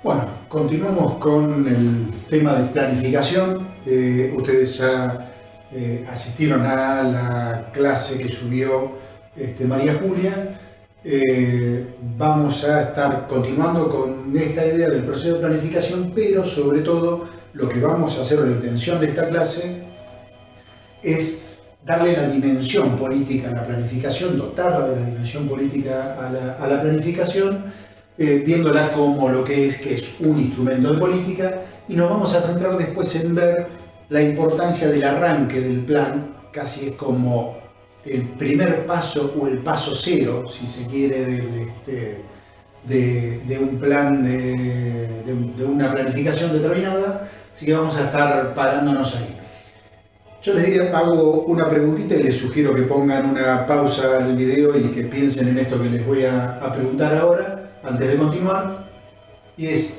Bueno, continuamos con el tema de planificación. Ustedes ya asistieron a la clase que subió María Julia. Vamos a estar continuando con esta idea del proceso de planificación, pero sobre todo lo que vamos a hacer, la intención de esta clase, es darle la dimensión política a la planificación, dotarla de la dimensión política a la planificación, viéndola como lo que es un instrumento de política, y nos vamos a centrar después en ver la importancia del arranque del plan, casi es como el primer paso o el paso cero, si se quiere, de un plan, de una planificación determinada, así que vamos a estar parándonos ahí. Yo les diría, hago una preguntita y les sugiero que pongan una pausa al video y que piensen en esto que les voy a preguntar ahora, antes de continuar. Y es,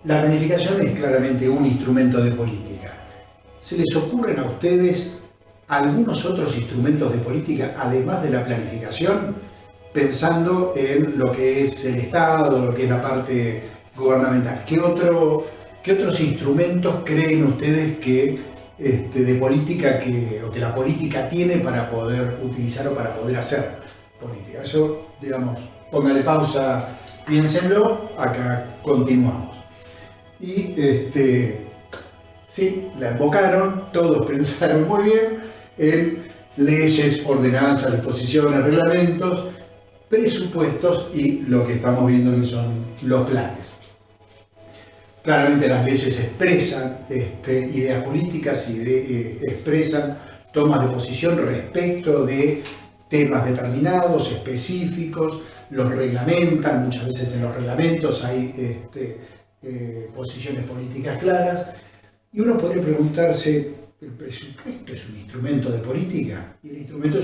la planificación es claramente un instrumento de política. ¿Se les ocurren a ustedes algunos otros instrumentos de política, además de la planificación, pensando en lo que es el Estado, lo que es la parte gubernamental? ¿Qué otros instrumentos creen ustedes que de política o que la política tiene para poder utilizar o para poder hacer política? Eso, digamos, póngale pausa, piénsenlo, acá continuamos. Y sí, la invocaron, todos pensaron muy bien en leyes, ordenanzas, disposiciones, reglamentos, presupuestos y lo que estamos viendo que son los planes. Claramente las leyes expresan ideas políticas y expresan tomas de posición respecto de temas determinados, específicos, los reglamentan, muchas veces en los reglamentos hay posiciones políticas claras, y uno podría preguntarse, ¿el presupuesto es un instrumento de política? Y el presupuesto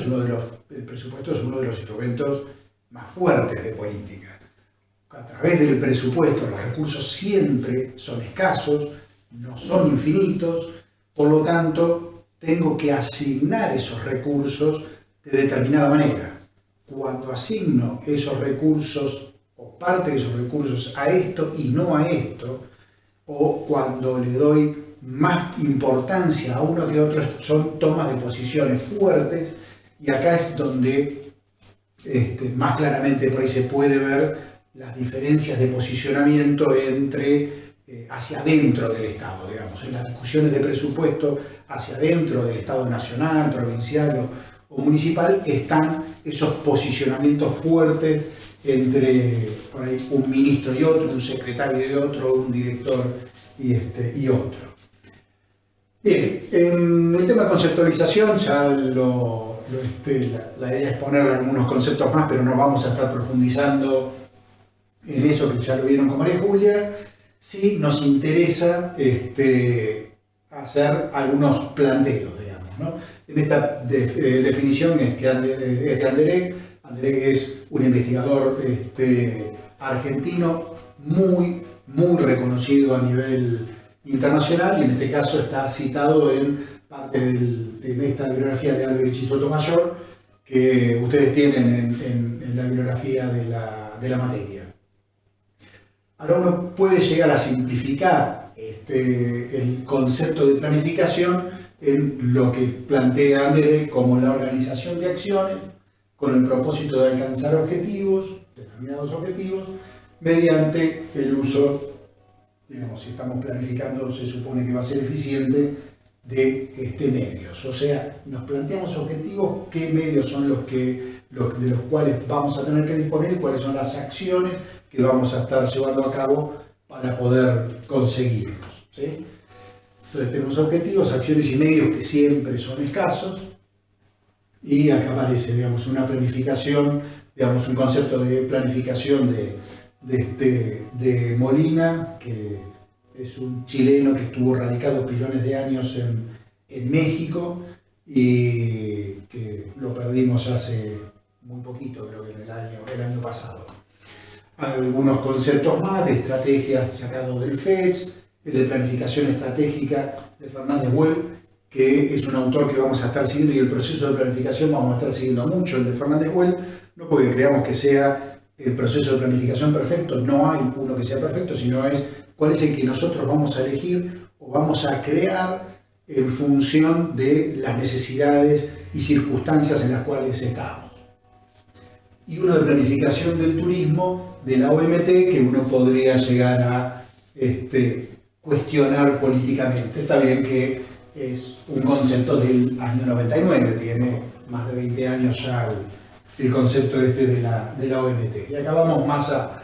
es uno de los instrumentos más fuertes de política. A través del presupuesto los recursos siempre son escasos, no son infinitos, por lo tanto tengo que asignar esos recursos de determinada manera. Cuando asigno esos recursos o parte de esos recursos a esto y no a esto, o cuando le doy más importancia a uno que a otro, son tomas de posiciones fuertes, y acá es donde más claramente por ahí se puede ver las diferencias de posicionamiento hacia adentro del Estado, digamos, en las discusiones de presupuesto hacia adentro del Estado nacional, provincial o municipal, están esos posicionamientos fuertes entre por ahí, un ministro y otro, un secretario y otro, un director y otro. Bien, en el tema de conceptualización ya la idea es ponerle algunos conceptos más, pero no vamos a estar profundizando en eso, que ya lo vieron con María Julia. Sí nos interesa hacer algunos planteos, digamos, ¿no? En esta definición es de Anderegg. Anderegg es un investigador argentino muy reconocido a nivel internacional, y en este caso está citado en parte de esta bibliografía de Albert y Sotomayor, que ustedes tienen en la bibliografía de la materia. Ahora uno puede llegar a simplificar el concepto de planificación en lo que plantea Anderegg como la organización de acciones con el propósito de alcanzar determinados objetivos, mediante el uso, digamos, si estamos planificando, se supone que va a ser eficiente, de medios. O sea, nos planteamos objetivos, qué medios son de los cuales vamos a tener que disponer y cuáles son las acciones que vamos a estar llevando a cabo para poder conseguirlos, ¿sí? Entonces tenemos objetivos, acciones y medios que siempre son escasos, y acá aparece, digamos, una planificación, digamos, un concepto de planificación de Molina, que es un chileno que estuvo radicado pilones de años en México y que lo perdimos hace muy poquito, creo que el año pasado. Algunos conceptos más de estrategias sacados del FEDS, el de planificación estratégica de Fernández Webb, que es un autor que vamos a estar siguiendo, y el proceso de planificación vamos a estar siguiendo mucho el de Fernández Webb, no porque creamos que sea el proceso de planificación perfecto, no hay uno que sea perfecto, sino es cuál es el que nosotros vamos a elegir o vamos a crear en función de las necesidades y circunstancias en las cuales estamos. Y uno de planificación del turismo de la OMT que uno podría llegar a cuestionar políticamente. Está bien que es un concepto del año 99, tiene más de 20 años ya el concepto de la OMT. Y acá vamos más a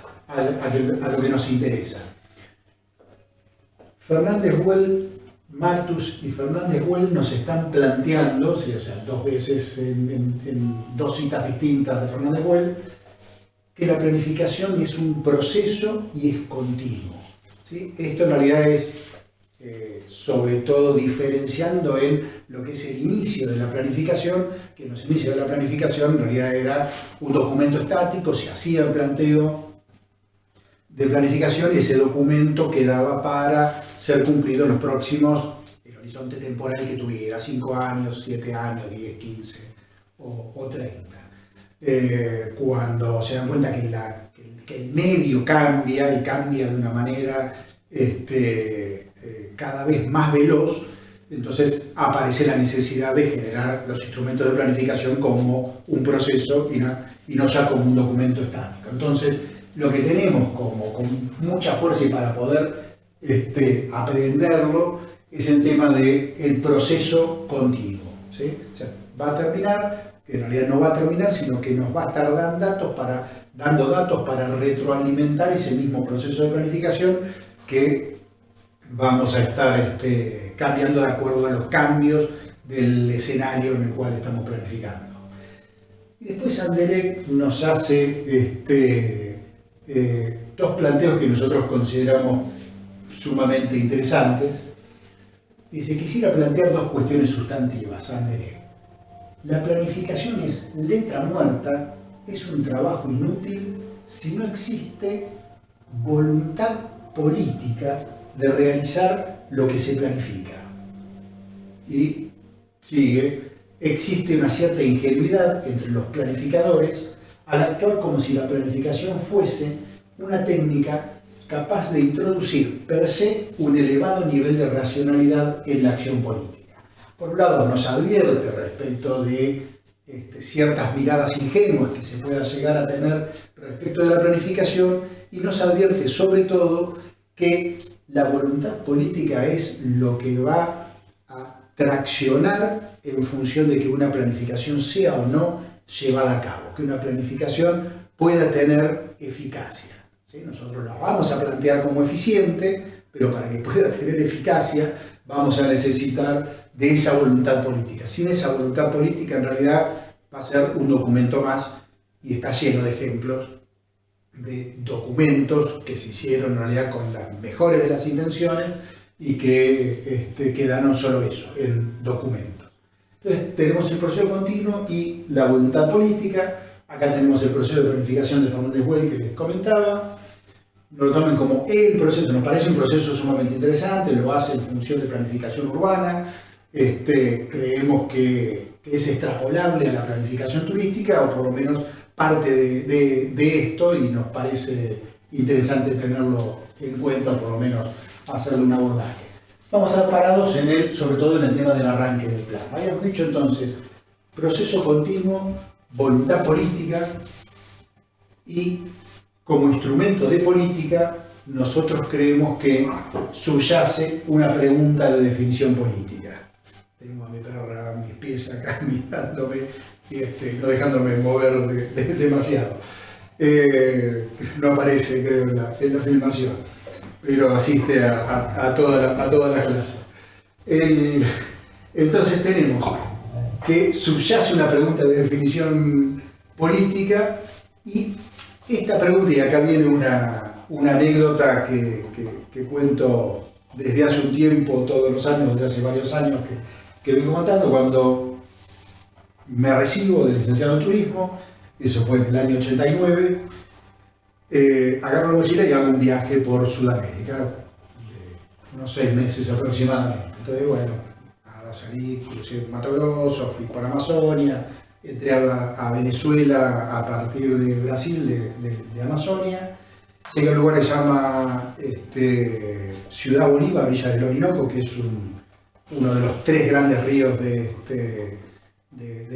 lo que nos interesa. Fernández-Güell, Matus y Fernández-Güell nos están planteando, o sea, dos veces en dos citas distintas de Fernández-Güell, que la planificación es un proceso y es continuo, ¿sí? Esto en realidad es sobre todo diferenciando en lo que es el inicio de la planificación, que en los inicios de la planificación en realidad era un documento estático, se hacía el planteo de planificación y ese documento quedaba para ser cumplido en los próximos, el horizonte temporal que tuviera, 5 años, 7 años, 10, 15 o 30. Cuando se dan cuenta que el medio cambia y cambia de una manera cada vez más veloz, entonces aparece la necesidad de generar los instrumentos de planificación como un proceso y no ya como un documento estático. Entonces, lo que tenemos con mucha fuerza y para poder aprenderlo es el tema del proceso continuo, ¿sí? O sea, va a terminar, que en realidad no va a terminar, sino que nos va a estar dando datos para retroalimentar ese mismo proceso de planificación que vamos a estar cambiando de acuerdo a los cambios del escenario en el cual estamos planificando. Y después Anderegg nos hace dos planteos que nosotros consideramos sumamente interesantes. Dice, quisiera plantear dos cuestiones sustantivas, Anderegg. La planificación es letra muerta, es un trabajo inútil si no existe voluntad política de realizar lo que se planifica. Y sigue, existe una cierta ingenuidad entre los planificadores al actuar como si la planificación fuese una técnica capaz de introducir per se un elevado nivel de racionalidad en la acción política. Por un lado, nos advierte respecto de ciertas miradas ingenuas que se pueda llegar a tener respecto de la planificación y nos advierte sobre todo que la voluntad política es lo que va a traccionar en función de que una planificación sea o no llevada a cabo, que una planificación pueda tener eficacia, ¿sí? Nosotros la vamos a plantear como eficiente, pero para que pueda tener eficacia vamos a necesitar de esa voluntad política. Sin esa voluntad política en realidad va a ser un documento más y está lleno de ejemplos de documentos que se hicieron en realidad con las mejores de las intenciones y que quedaron solo eso, en documentos. Entonces tenemos el proceso continuo y la voluntad política. Acá tenemos el proceso de planificación de Fernández-Güell que les comentaba. Lo tomen como el proceso, nos parece un proceso sumamente interesante, lo hace en función de planificación urbana. Creemos que es extrapolable a la planificación turística o por lo menos parte de esto y nos parece interesante tenerlo en cuenta o por lo menos hacerle un abordaje. Vamos a estar parados sobre todo en el tema del arranque del plan. Habíamos dicho entonces proceso continuo, voluntad política y como instrumento de política nosotros creemos que subyace una pregunta de definición política. Tengo a mi perra, a mis pies acá mirándome y no dejándome mover demasiado. No aparece, creo, en la filmación, pero asiste a toda la clase. Entonces tenemos que subyace una pregunta de definición política y esta pregunta, y acá viene una anécdota que cuento desde hace un tiempo, todos los años, desde hace varios años que vengo contando, cuando me recibo de licenciado en turismo, eso fue en el año 89, agarro la mochila y hago un viaje por Sudamérica, de unos 6 meses aproximadamente. Entonces, bueno, salí, crucé Mato Grosso, fui por Amazonia, entré a Venezuela a partir de Brasil, de Amazonia. Llegué a un lugar que se llama Ciudad Bolívar, Villa del Orinoco, que es uno de los 3 grandes ríos de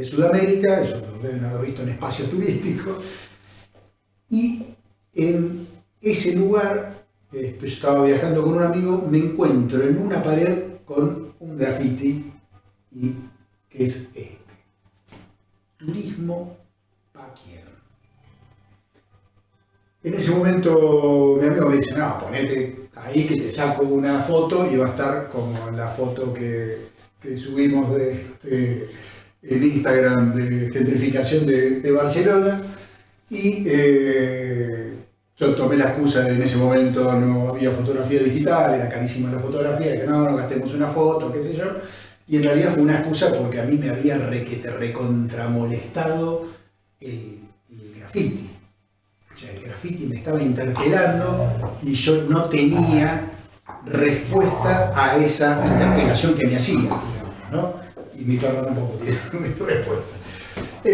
Sudamérica, eso lo deben haber visto en espacios turísticos. Y en ese lugar, yo estaba viajando con un amigo, me encuentro en una pared con un graffiti, y que es Turismo pa' quién. En ese momento mi amigo me dice, no, ponete ahí que te saco una foto y va a estar como la foto que subimos en Instagram de gentrificación de Barcelona. Y yo tomé la excusa de en ese momento no había fotografía digital, era carísima la fotografía, que no gastemos una foto, qué sé yo. Y en realidad fue una excusa porque a mí me había recontramolestado el graffiti. O sea, el graffiti me estaba interpelando y yo no tenía respuesta a esa interpelación que me hacía, digamos, ¿no? Y mi perro tampoco tiene respuesta. Y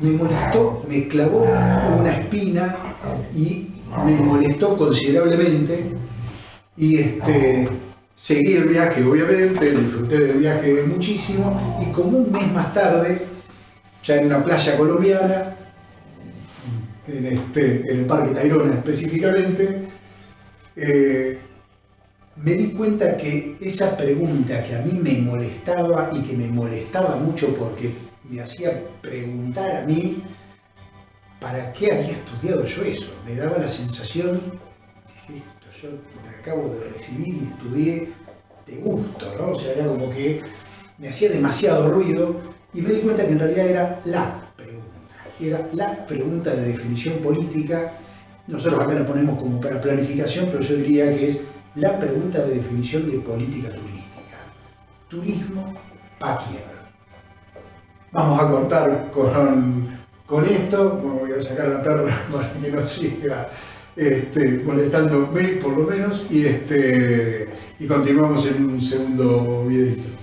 me molestó, me clavó una espina y me molestó considerablemente. Y seguí el viaje, obviamente, disfruté del viaje muchísimo. Y como un mes más tarde, ya en una playa colombiana, en el Parque Tayrona específicamente, me di cuenta que esa pregunta que a mí me molestaba y que me molestaba mucho porque me hacía preguntar a mí para qué había estudiado yo eso. Me daba la sensación, yo me acabo de recibir y estudié de gusto, ¿no? O sea, era como que me hacía demasiado ruido y me di cuenta que en realidad era la pregunta de definición política. Nosotros acá la ponemos como para planificación, pero yo diría que es la pregunta de definición de política turística. Turismo pa' quién. Vamos a cortar con esto, voy a sacar a la perra para que no siga molestándome por lo menos, y continuamos en un segundo videito.